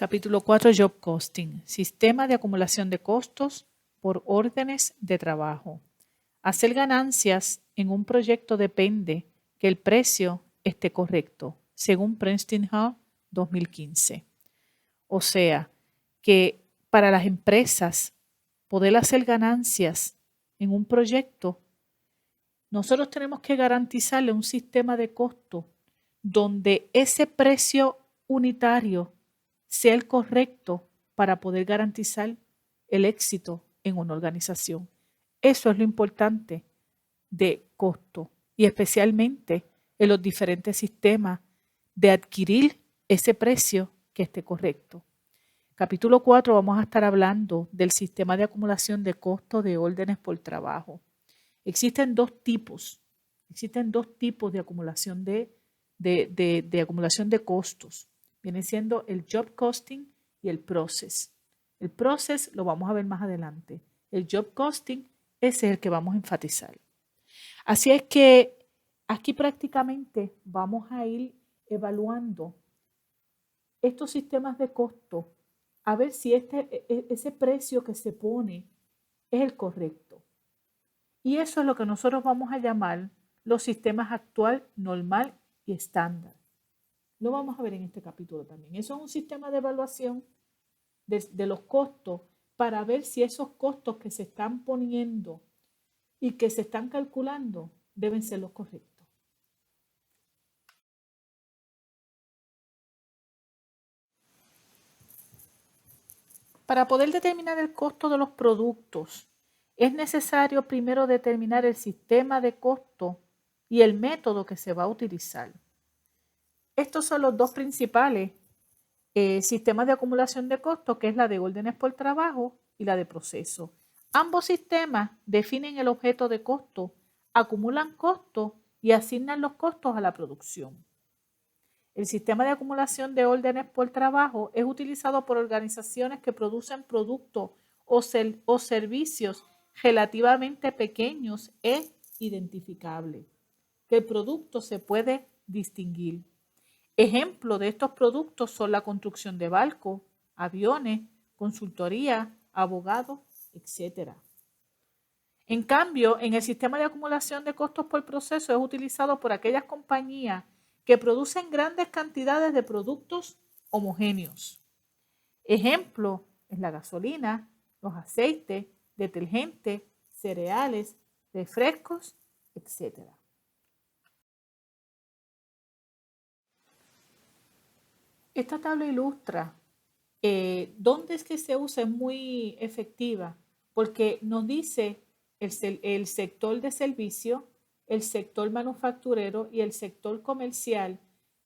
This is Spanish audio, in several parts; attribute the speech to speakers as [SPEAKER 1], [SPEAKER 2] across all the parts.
[SPEAKER 1] Capítulo 4, Job Costing. Sistema de acumulación de costos por órdenes de trabajo. Hacer ganancias en un proyecto depende que el precio esté correcto, según Princeton Hall 2015. O sea, que para las empresas poder hacer ganancias en un proyecto, nosotros tenemos que garantizarle un sistema de costo donde ese precio unitario sea el correcto para poder garantizar el éxito en una organización. Eso es lo importante de costo y especialmente en los diferentes sistemas de adquirir ese precio que esté correcto. Capítulo 4 vamos a estar hablando del sistema de acumulación de costos de órdenes por trabajo. Existen dos tipos de acumulación de acumulación de costos. Viene siendo el job costing y el process. El process lo vamos a ver más adelante. El job costing, ese es el que vamos a enfatizar. Así es que aquí prácticamente vamos a ir evaluando estos sistemas de costo a ver si ese precio que se pone es el correcto. Y eso es lo que nosotros vamos a llamar los sistemas actual, normal y estándar. Lo vamos a ver en este capítulo también. Eso es un sistema de evaluación de los costos para ver si esos costos que se están poniendo y que se están calculando deben ser los correctos. Para poder determinar el costo de los productos, es necesario primero determinar el sistema de costo y el método que se va a utilizar. Estos son los dos principales sistemas de acumulación de costos, que es la de órdenes por trabajo y la de proceso. Ambos sistemas definen el objeto de costo, acumulan costos y asignan los costos a la producción. El sistema de acumulación de órdenes por trabajo es utilizado por organizaciones que producen productos o servicios relativamente pequeños e identificables, que el producto se puede distinguir. Ejemplos de estos productos son la construcción de barcos, aviones, consultoría, abogados, etc. En cambio, en el sistema de acumulación de costos por proceso es utilizado por aquellas compañías que producen grandes cantidades de productos homogéneos. Ejemplo es la gasolina, los aceites, detergentes, cereales, refrescos, etc. Esta tabla ilustra dónde es que se usa, es muy efectiva, porque nos dice el sector de servicio, el sector manufacturero y el sector comercial,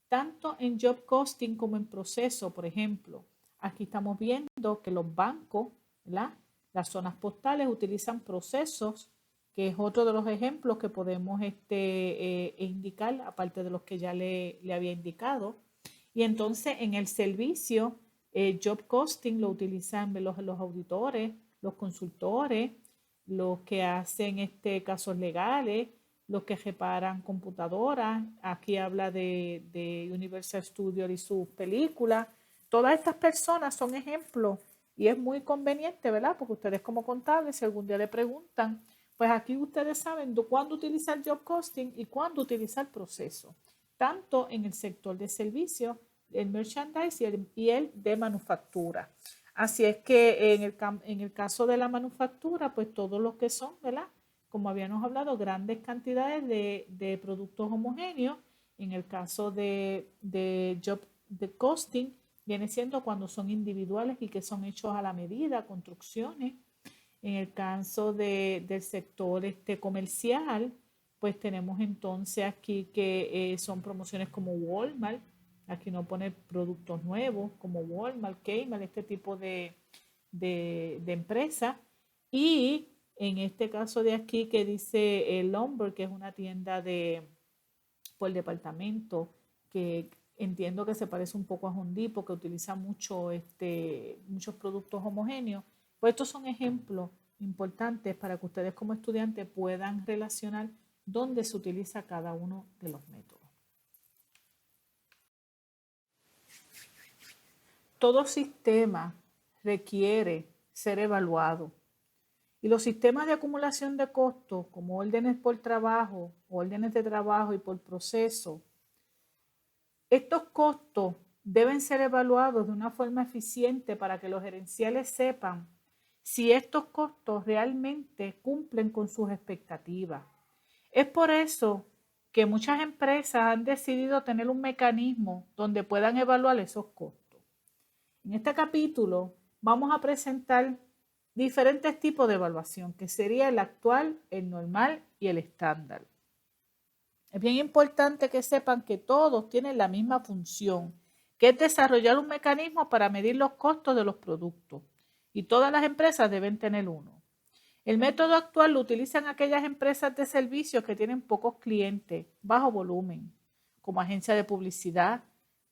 [SPEAKER 1] tanto en job costing como en proceso. Por ejemplo, aquí estamos viendo que los bancos, ¿verdad?, las zonas postales utilizan procesos, que es otro de los ejemplos que podemos indicar, aparte de los que ya le había indicado. Y entonces en el servicio, job costing lo utilizan los auditores, los consultores, los que hacen casos legales, los que reparan computadoras. Aquí habla de Universal Studios y sus películas. Todas estas personas son ejemplos y es muy conveniente, ¿verdad? Porque ustedes como contables, si algún día le preguntan, pues aquí ustedes saben cuándo utilizar job costing y cuándo utilizar proceso, tanto en el sector de servicios, el merchandise y el de manufactura. Así es que en el caso de la manufactura, pues todos los que son, ¿verdad?, como habíamos hablado, grandes cantidades de productos homogéneos. En el caso de job de costing, viene siendo cuando son individuales y que son hechos a la medida, construcciones. En el caso del sector comercial, pues tenemos entonces aquí que son promociones como Walmart. Aquí no pone productos nuevos como Walmart, Kmart, este tipo de empresa. Y en este caso de aquí que dice Lumber, que es una tienda por departamento, que entiendo que se parece un poco a Home Depot, que utiliza muchos productos homogéneos. Pues estos son ejemplos importantes para que ustedes como estudiantes puedan relacionar dónde se utiliza cada uno de los métodos. todo sistema requiere ser evaluado. Y los sistemas de acumulación de costos, como órdenes por trabajo, órdenes de trabajo y por proceso, estos costos deben ser evaluados de una forma eficiente para que los gerenciales sepan si estos costos realmente cumplen con sus expectativas. Es por eso que muchas empresas han decidido tener un mecanismo donde puedan evaluar esos costos. En este capítulo vamos a presentar diferentes tipos de evaluación, que sería el actual, el normal y el estándar. Es bien importante que sepan que todos tienen la misma función, que es desarrollar un mecanismo para medir los costos de los productos. Y todas las empresas deben tener uno. El método actual lo utilizan aquellas empresas de servicios que tienen pocos clientes, bajo volumen, como agencias de publicidad,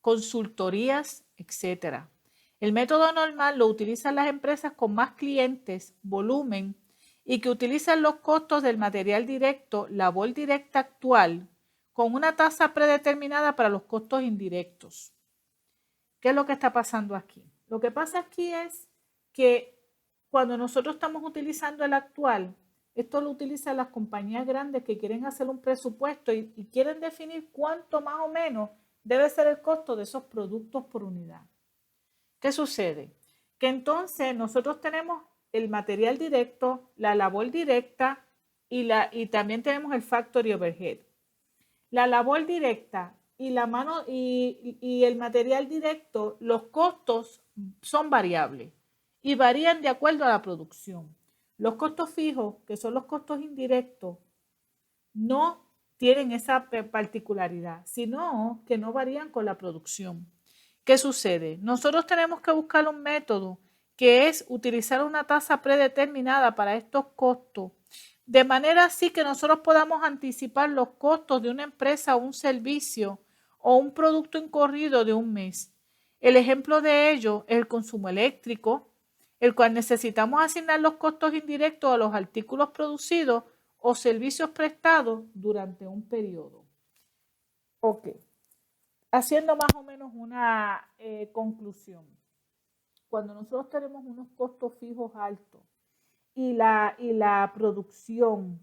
[SPEAKER 1] consultorías, etc. El método normal lo utilizan las empresas con más clientes, volumen, y que utilizan los costos del material directo, labor directa actual, con una tasa predeterminada para los costos indirectos. ¿Qué es lo que está pasando aquí? Lo que pasa aquí es que cuando nosotros estamos utilizando el actual, esto lo utilizan las compañías grandes que quieren hacer un presupuesto y quieren definir cuánto más o menos debe ser el costo de esos productos por unidad. ¿Qué sucede? Que entonces nosotros tenemos el material directo, la labor directa y también tenemos el factory overhead. La labor directa y la mano y el material directo, los costos son variables y varían de acuerdo a la producción. Los costos fijos, que son los costos indirectos, no tienen esa particularidad, sino que no varían con la producción. ¿Qué sucede? Nosotros tenemos que buscar un método que es utilizar una tasa predeterminada para estos costos, de manera así que nosotros podamos anticipar los costos de una empresa o un servicio o un producto incorrido de un mes. El ejemplo de ello es el consumo eléctrico, el cual necesitamos asignar los costos indirectos a los artículos producidos o servicios prestados durante un periodo. Ok. Haciendo más o menos una conclusión. Cuando nosotros tenemos unos costos fijos altos y la producción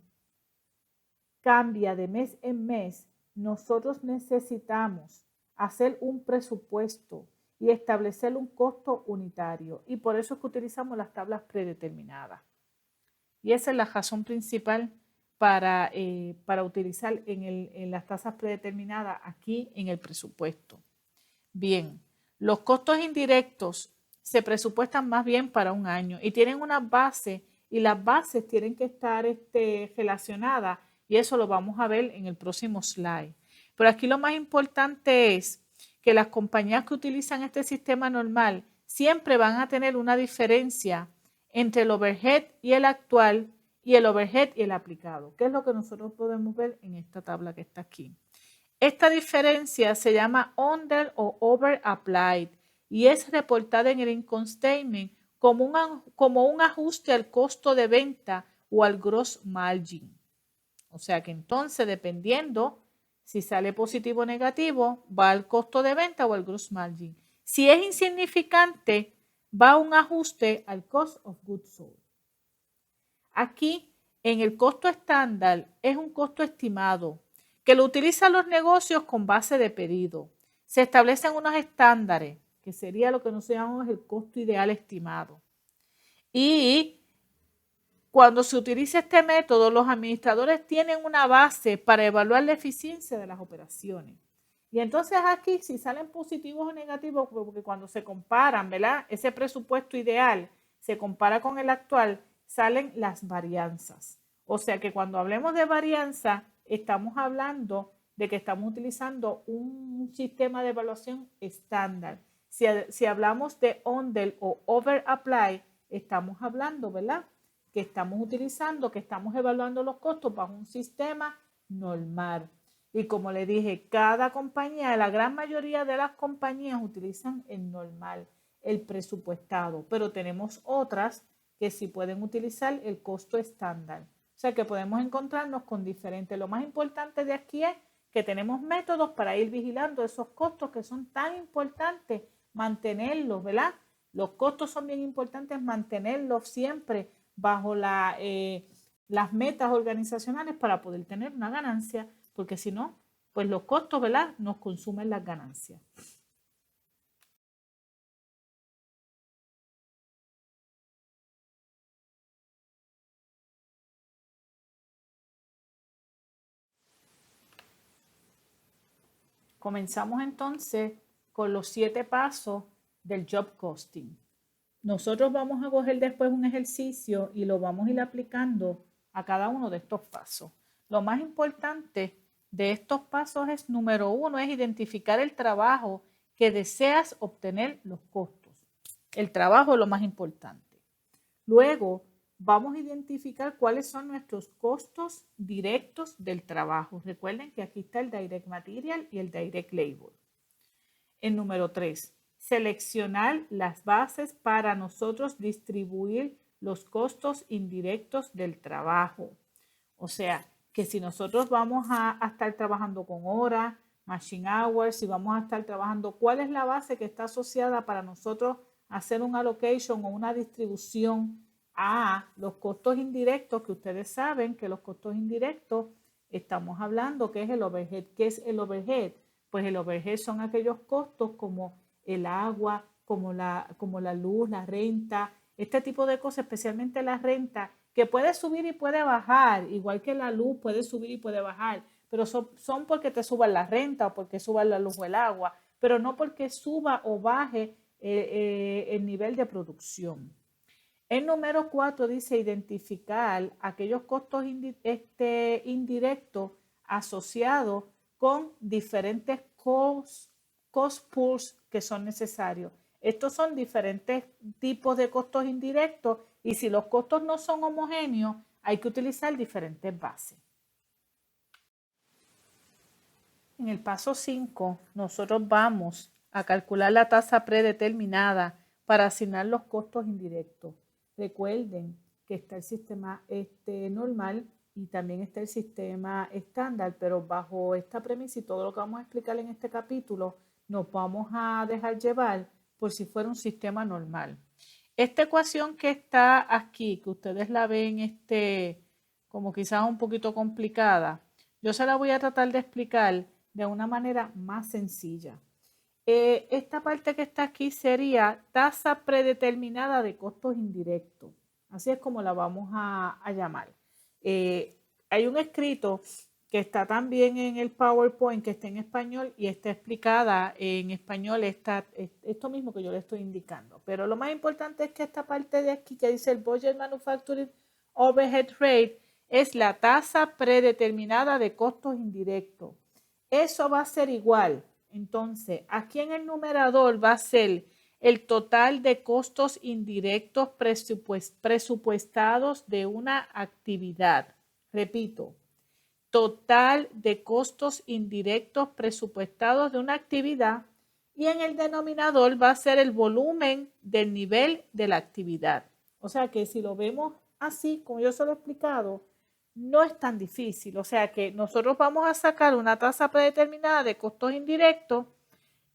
[SPEAKER 1] cambia de mes en mes, nosotros necesitamos hacer un presupuesto y establecer un costo unitario. Y por eso es que utilizamos las tablas predeterminadas. Y esa es la razón principal para utilizar en las tasas predeterminadas aquí en el presupuesto. Bien, los costos indirectos se presupuestan más bien para un año y tienen una base y las bases tienen que estar relacionadas y eso lo vamos a ver en el próximo slide. Pero aquí lo más importante es que las compañías que utilizan este sistema normal siempre van a tener una diferencia entre el overhead y el actual y el overhead y el aplicado, que es lo que nosotros podemos ver en esta tabla que está aquí. Esta diferencia se llama under o over applied y es reportada en el income statement como un ajuste al costo de venta o al gross margin. O sea que entonces, dependiendo si sale positivo o negativo, va al costo de venta o al gross margin. Si es insignificante, va un ajuste al cost of goods sold. Aquí, en el costo estándar, es un costo estimado que lo utilizan los negocios con base de pedido. Se establecen unos estándares, que sería lo que nosotros llamamos el costo ideal estimado. Y cuando se utiliza este método, los administradores tienen una base para evaluar la eficiencia de las operaciones. Y entonces aquí, si salen positivos o negativos, porque cuando se comparan, ¿verdad? Ese presupuesto ideal se compara con el actual, salen las varianzas. O sea que cuando hablemos de varianza, estamos hablando de que estamos utilizando un sistema de evaluación estándar. Si hablamos de under o over apply, estamos hablando, ¿verdad? Que estamos utilizando, que estamos evaluando los costos bajo un sistema normal. Y como le dije, cada compañía, la gran mayoría de las compañías utilizan el normal, el presupuestado, pero tenemos otras que sí pueden utilizar el costo estándar. O sea que podemos encontrarnos con diferentes. Lo más importante de aquí es que tenemos métodos para ir vigilando esos costos que son tan importantes mantenerlos, ¿verdad? Los costos son bien importantes, mantenerlos siempre bajo las metas organizacionales para poder tener una ganancia, porque si no, pues los costos, ¿verdad?, nos consumen las ganancias. Comenzamos entonces con los 7 pasos del job costing. Nosotros vamos a coger después un ejercicio y lo vamos a ir aplicando a cada uno de estos pasos. Lo más importante de estos pasos es, número 1, es identificar el trabajo que deseas obtener los costos. El trabajo es lo más importante. Luego, vamos a identificar cuáles son nuestros costos directos del trabajo. Recuerden que aquí está el direct material y el direct labor. El número 3, seleccionar las bases para nosotros distribuir los costos indirectos del trabajo. O sea, que si nosotros vamos a estar trabajando con horas, machine hours, si vamos a estar trabajando, ¿cuál es la base que está asociada para nosotros hacer un allocation o una distribución a los costos indirectos? Que ustedes saben que los costos indirectos, estamos hablando que es el overhead. ¿Qué es el overhead? Pues el overhead son aquellos costos como el agua, como la luz, la renta, este tipo de cosas, especialmente la renta, que puede subir y puede bajar, igual que la luz puede subir y puede bajar, pero son porque te suban la renta o porque suban la luz o el agua, pero no porque suba o baje el nivel de producción. El número 4 dice identificar aquellos costos indirectos asociados con diferentes cost pools que son necesarios. Estos son diferentes tipos de costos indirectos y si los costos no son homogéneos, hay que utilizar diferentes bases. En el paso 5, nosotros vamos a calcular la tasa predeterminada para asignar los costos indirectos. Recuerden que está el sistema normal y también está el sistema estándar, pero bajo esta premisa y todo lo que vamos a explicar en este capítulo, nos vamos a dejar llevar por si fuera un sistema normal. Esta ecuación que está aquí, que ustedes la ven como quizás un poquito complicada, yo se la voy a tratar de explicar de una manera más sencilla. Esta parte que está aquí sería tasa predeterminada de costos indirectos. Así es como la vamos a llamar. Hay un escrito que está también en el PowerPoint, que está en español y está explicada en español esto mismo que yo le estoy indicando. Pero lo más importante es que esta parte de aquí que dice el Budget Manufacturing Overhead Rate es la tasa predeterminada de costos indirectos. Eso va a ser igual. Entonces, aquí en el numerador va a ser el total de costos indirectos presupuestados de una actividad. Repito, total de costos indirectos presupuestados de una actividad y en el denominador va a ser el volumen del nivel de la actividad. O sea que si lo vemos así, como yo se lo he explicado, no es tan difícil. O sea que nosotros vamos a sacar una tasa predeterminada de costos indirectos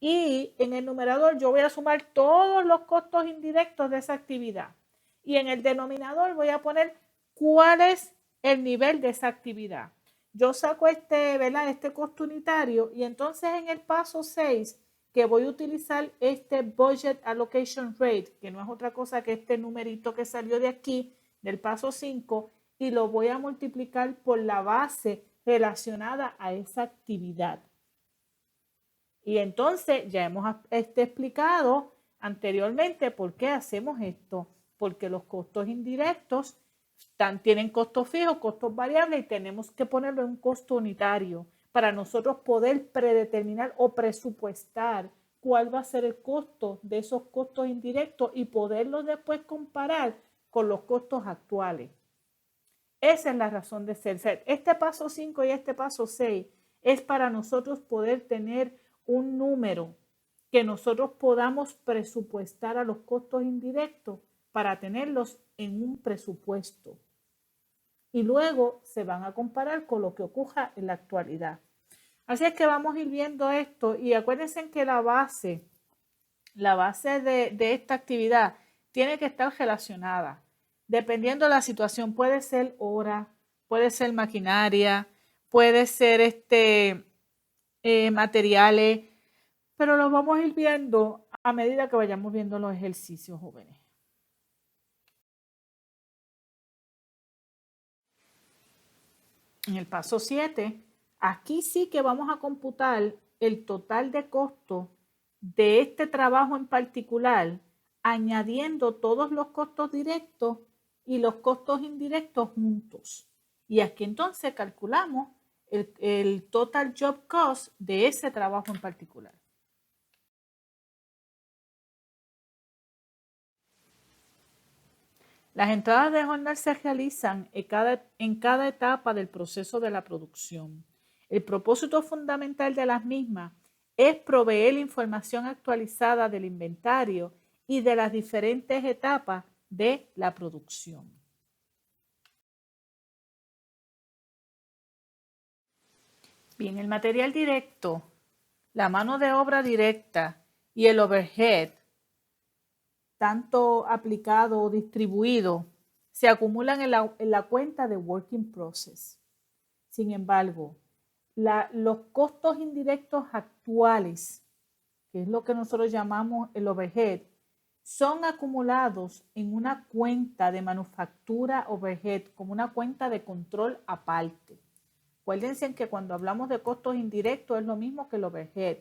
[SPEAKER 1] y en el numerador yo voy a sumar todos los costos indirectos de esa actividad. Y en el denominador voy a poner cuál es el nivel de esa actividad. Yo saco este costo unitario y entonces en el paso 6 que voy a utilizar este Budget Allocation Rate, que no es otra cosa que este numerito que salió de aquí, del paso 5, y lo voy a multiplicar por la base relacionada a esa actividad. Y entonces ya hemos explicado anteriormente por qué hacemos esto, porque los costos indirectos tienen costos fijos, costos variables y tenemos que ponerlo en un costo unitario para nosotros poder predeterminar o presupuestar cuál va a ser el costo de esos costos indirectos y poderlos después comparar con los costos actuales. Esa es la razón de ser. Este paso 5 y este paso 6 es para nosotros poder tener un número que nosotros podamos presupuestar a los costos indirectos para tenerlos en un presupuesto. Y luego se van a comparar con lo que ocurra en la actualidad. Así es que vamos a ir viendo esto y acuérdense que la base La base de esta actividad tiene que estar relacionada. Dependiendo de la situación, puede ser hora, puede ser maquinaria, puede ser materiales, pero lo vamos a ir viendo a medida que vayamos viendo los ejercicios, jóvenes. En el paso 7, aquí sí que vamos a computar el total de costo de este trabajo en particular, añadiendo todos los costos directos y los costos indirectos juntos. Y aquí entonces calculamos el total job cost de ese trabajo en particular. Las entradas de jornal se realizan en cada etapa del proceso de la producción. El propósito fundamental de las mismas es proveer información actualizada del inventario y de las diferentes etapas de la producción. Bien, el material directo, la mano de obra directa y el overhead, tanto aplicado o distribuido, se acumulan en la cuenta de Work in Process. Sin embargo, los costos indirectos actuales, que es lo que nosotros llamamos el overhead, son acumulados en una cuenta de manufactura overhead, como una cuenta de control aparte. Acuérdense que cuando hablamos de costos indirectos es lo mismo que el overhead.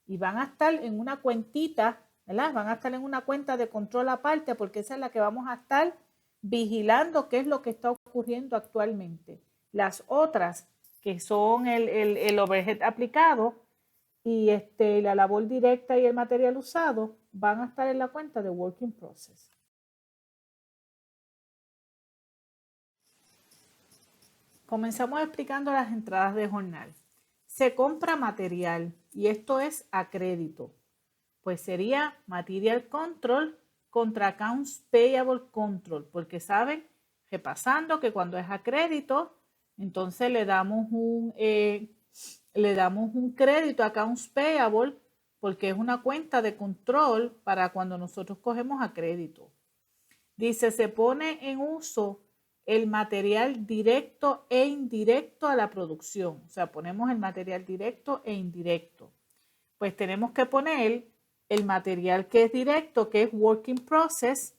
[SPEAKER 1] Y van a estar en una cuentita, ¿verdad? Van a estar en una cuenta de control aparte porque esa es la que vamos a estar vigilando qué es lo que está ocurriendo actualmente. Las otras, que son el overhead aplicado y la labor directa y el material usado, van a estar en la cuenta de Work in Process. Comenzamos explicando las entradas de jornal. Se compra material y esto es a crédito. Pues sería Material Control contra Accounts Payable Control, porque saben, repasando que cuando es a crédito, entonces le damos un crédito a Accounts Payable porque es una cuenta de control para cuando nosotros cogemos a crédito. Dice, se pone en uso el material directo e indirecto a la producción. O sea, ponemos el material directo e indirecto. Pues tenemos que poner el material que es directo, que es Work in Process,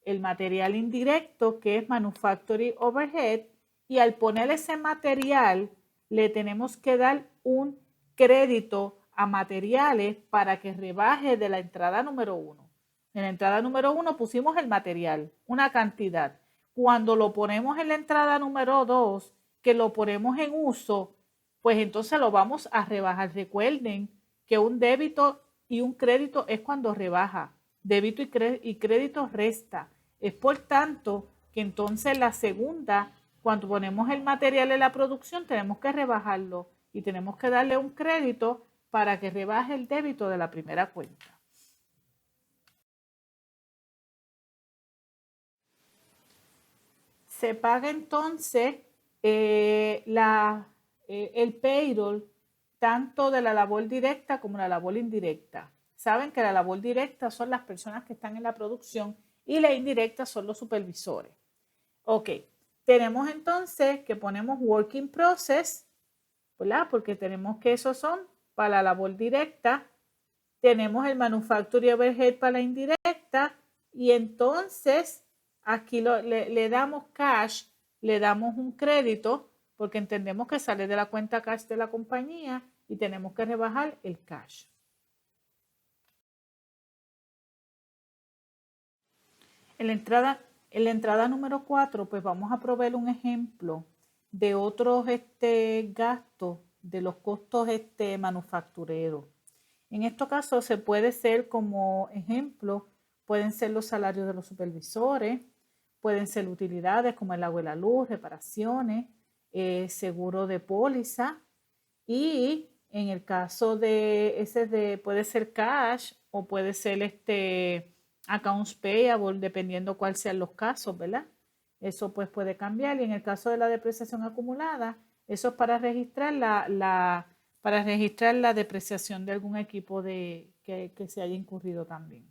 [SPEAKER 1] el material indirecto, que es Manufacturing Overhead, y al poner ese material le tenemos que dar un crédito a materiales para que rebaje de la entrada número 1. En la entrada número 1 pusimos el material, una cantidad. Cuando lo ponemos en la entrada número 2, que lo ponemos en uso, pues entonces lo vamos a rebajar. Recuerden que un débito y un crédito es cuando rebaja. Débito y crédito resta. Es por tanto que entonces la segunda, cuando ponemos el material en la producción, tenemos que rebajarlo y tenemos que darle un crédito para que rebaje el débito de la primera cuenta. Se paga entonces el payroll tanto de la labor directa como la labor indirecta. Saben que la labor directa son las personas que están en la producción y la indirecta son los supervisores. Ok, tenemos entonces que ponemos Work in Process, ¿verdad? Porque tenemos que esos son para la labor directa. Tenemos el Manufacturing Overhead para la indirecta y entonces aquí le damos cash, le damos un crédito porque entendemos que sale de la cuenta cash de la compañía y tenemos que rebajar el cash. En la entrada número 4, pues vamos a proveer un ejemplo de otros gastos de los costos manufactureros. En estos casos se puede ser como ejemplo, pueden ser los salarios de los supervisores, pueden ser utilidades como el agua y la luz, reparaciones, seguro de póliza y en el caso de puede ser cash o puede ser accounts payable, dependiendo cuál sean los casos, ¿verdad? Eso pues puede cambiar y en el caso de la depreciación acumulada, eso es para registrar para registrar la depreciación de algún equipo que que se haya incurrido también.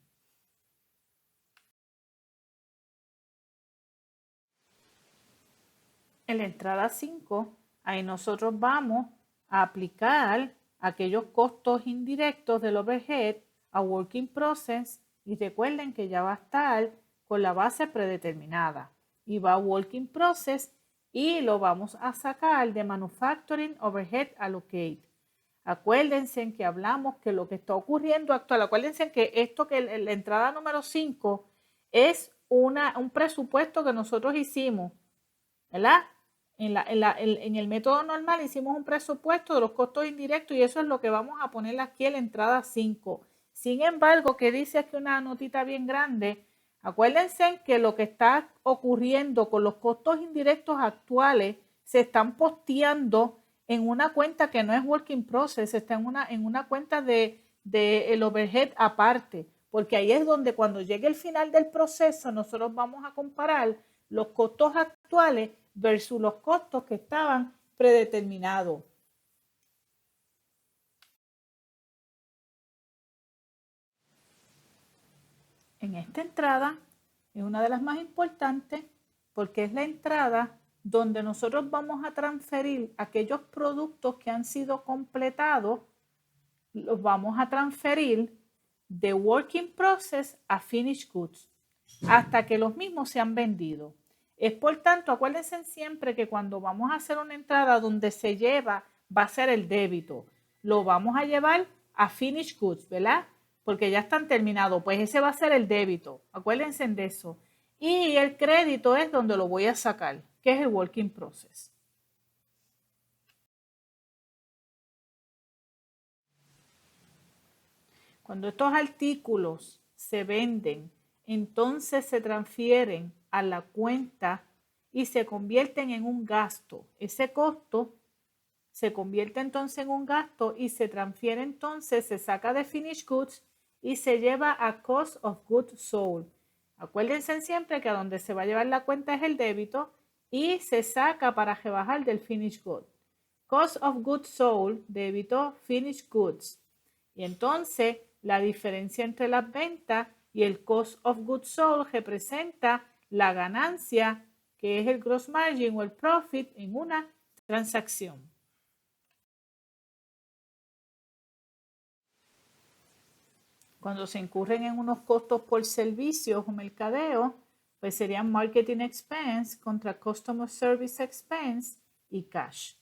[SPEAKER 1] En la entrada 5, ahí nosotros vamos a aplicar aquellos costos indirectos del overhead a work in process y recuerden que ya va a estar con la base predeterminada y va a work in process y lo vamos a sacar de manufacturing overhead allocate. Acuérdense en que hablamos que lo que está ocurriendo actual, acuérdense que esto que la entrada número 5 es un presupuesto que nosotros hicimos, ¿verdad? En el método normal hicimos un presupuesto de los costos indirectos y eso es lo que vamos a poner aquí en la entrada 5. Sin embargo, que dice aquí una notita bien grande, acuérdense que lo que está ocurriendo con los costos indirectos actuales se están posteando en una cuenta que no es work in process, está en una cuenta de el overhead aparte, porque ahí es donde cuando llegue el final del proceso nosotros vamos a comparar los costos actuales versus los costos que estaban predeterminados. En esta entrada es una de las más importantes porque es la entrada donde nosotros vamos a transferir aquellos productos que han sido completados, los vamos a transferir de work in process a finished goods hasta que los mismos se han vendido. Es por tanto, acuérdense siempre que cuando vamos a hacer una entrada donde se lleva, va a ser el débito. Lo vamos a llevar a finished goods, ¿verdad? Porque ya están terminados. Pues ese va a ser el débito. Acuérdense de eso. Y el crédito es donde lo voy a sacar, que es el work in process. Cuando estos artículos se venden, entonces se transfieren a la cuenta y se convierten en un gasto. Ese costo se convierte entonces en un gasto y se transfiere entonces, se saca de finished goods y se lleva a cost of goods sold. Acuérdense siempre que a donde se va a llevar la cuenta es el débito y se saca para rebajar del finished goods. Cost of goods sold, débito, finished goods. Y entonces la diferencia entre las ventas y el cost of goods sold representa la ganancia, que es el gross margin o el profit en una transacción. Cuando se incurren en unos costos por servicios o mercadeo, pues serían marketing expense contra customer service expense y cash.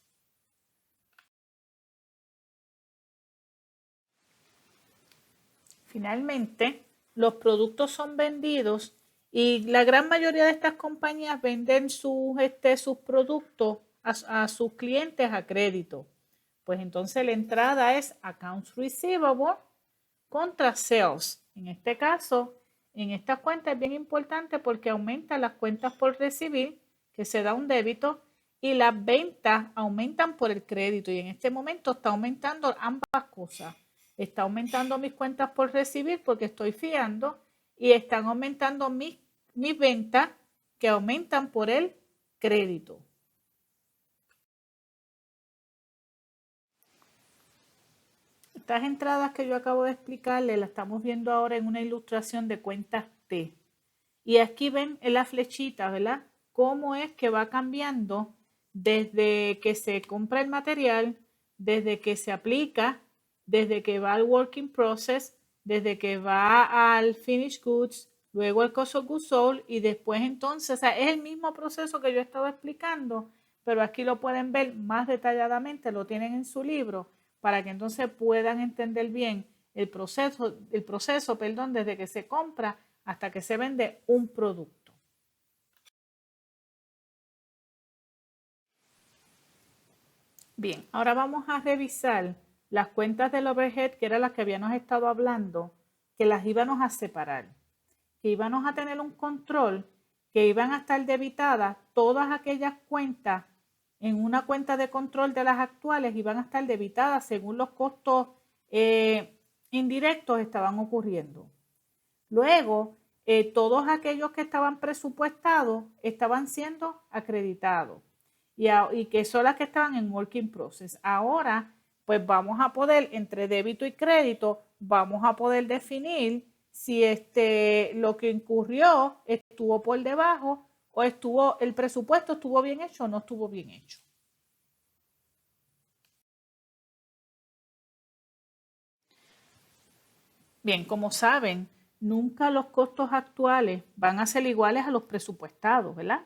[SPEAKER 1] Finalmente, los productos son vendidos y la gran mayoría de estas compañías venden sus productos a sus clientes a crédito. Pues entonces la entrada es accounts receivable contra sales. En este caso, en esta cuenta es bien importante porque aumenta las cuentas por recibir, que se da un débito, y las ventas aumentan por el crédito. Y en este momento está aumentando ambas cosas. Está aumentando mis cuentas por recibir porque estoy fiando y están aumentando mis ventas que aumentan por el crédito. Estas entradas que yo acabo de explicarles las estamos viendo ahora en una ilustración de cuentas T. Y aquí ven en la flechita, ¿verdad? Cómo es que va cambiando desde que se compra el material, desde que se aplica, desde que va al working process, desde que va al finished goods, luego al cost of goods sold y después entonces, o sea, es el mismo proceso que yo he estado explicando, pero aquí lo pueden ver más detalladamente, lo tienen en su libro para que entonces puedan entender bien el proceso, desde que se compra hasta que se vende un producto. Bien, ahora vamos a revisar las cuentas del overhead, que eran las que habíamos estado hablando, que las íbamos a separar, que íbamos a tener un control, que iban a estar debitadas todas aquellas cuentas en una cuenta de control de las actuales, iban a estar debitadas según los costos indirectos estaban ocurriendo. Luego, todos aquellos que estaban presupuestados estaban siendo acreditados y que son las que estaban en working process. Ahora, pues vamos a poder entre débito y crédito vamos a poder definir si lo que incurrió estuvo por debajo o el presupuesto estuvo bien hecho o no estuvo bien hecho. Bien, como saben, nunca los costos actuales van a ser iguales a los presupuestados, ¿verdad?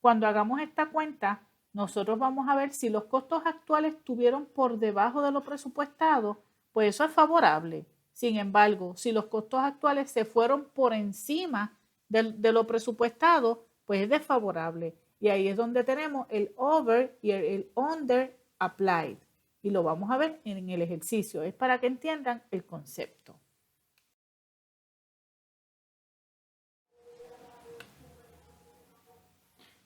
[SPEAKER 1] Cuando hagamos esta cuenta, nosotros vamos a ver si los costos actuales estuvieron por debajo de lo presupuestado, pues eso es favorable. Sin embargo, si los costos actuales se fueron por encima de lo presupuestado, pues es desfavorable. Y ahí es donde tenemos el over y el under applied. Y lo vamos a ver en el ejercicio. Es para que entiendan el concepto.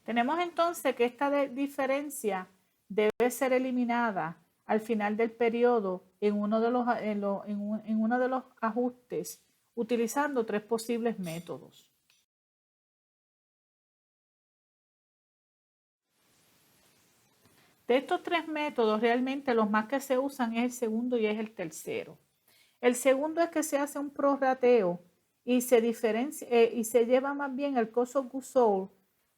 [SPEAKER 1] Tenemos entonces que esta diferencia debe ser eliminada al final del periodo en uno de los ajustes utilizando 3 posibles métodos. De estos 3 métodos, realmente los más que se usan es el segundo y es el tercero. El segundo es que se hace un prorrateo y se lleva más bien el cost of goods sold,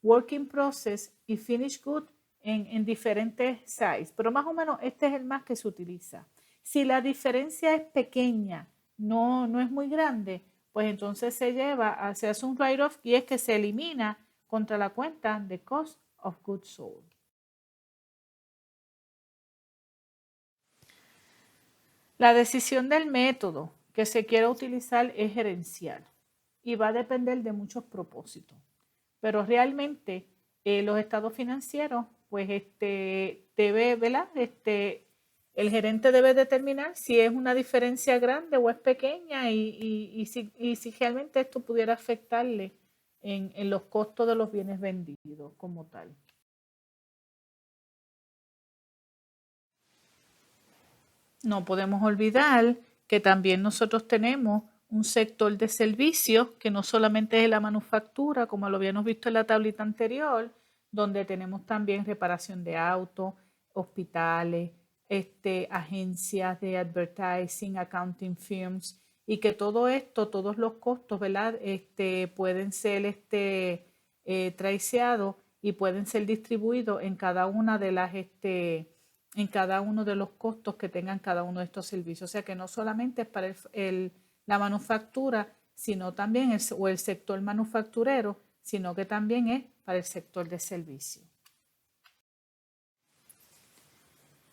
[SPEAKER 1] work in process y finished good en diferentes sizes, pero más o menos este es el más que se utiliza. Si la diferencia es pequeña, no es muy grande, pues entonces se hace un write-off y es que se elimina contra la cuenta de cost of goods sold. La decisión del método que se quiera utilizar es gerencial y va a depender de muchos propósitos. Pero realmente los estados financieros, pues debe, ¿verdad? El gerente debe determinar si es una diferencia grande o es pequeña y si realmente esto pudiera afectarle en los costos de los bienes vendidos como tal. No podemos olvidar que también nosotros tenemos un sector de servicios que no solamente es la manufactura, como lo habíamos visto en la tablita anterior, donde tenemos también reparación de autos, hospitales, agencias de advertising, accounting firms, y que todo esto, todos los costos, ¿verdad? Pueden ser traceados y pueden ser distribuidos en cada una de las en cada uno de los costos que tengan cada uno de estos servicios. O sea que no solamente es para la manufactura, sino también o el sector manufacturero, sino que también es para el sector de servicio.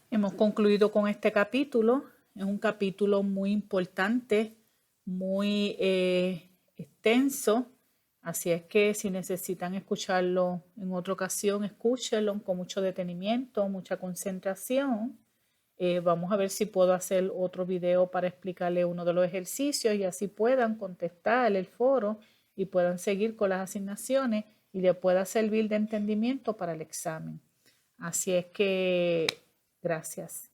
[SPEAKER 1] Hemos concluido con este capítulo. Es un capítulo muy importante, muy extenso. Así es que si necesitan escucharlo en otra ocasión, escúchenlo con mucho detenimiento, mucha concentración. Vamos a ver si puedo hacer otro video para explicarle uno de los ejercicios y así puedan contestar el foro y puedan seguir con las asignaciones y le pueda servir de entendimiento para el examen. Así es que, gracias.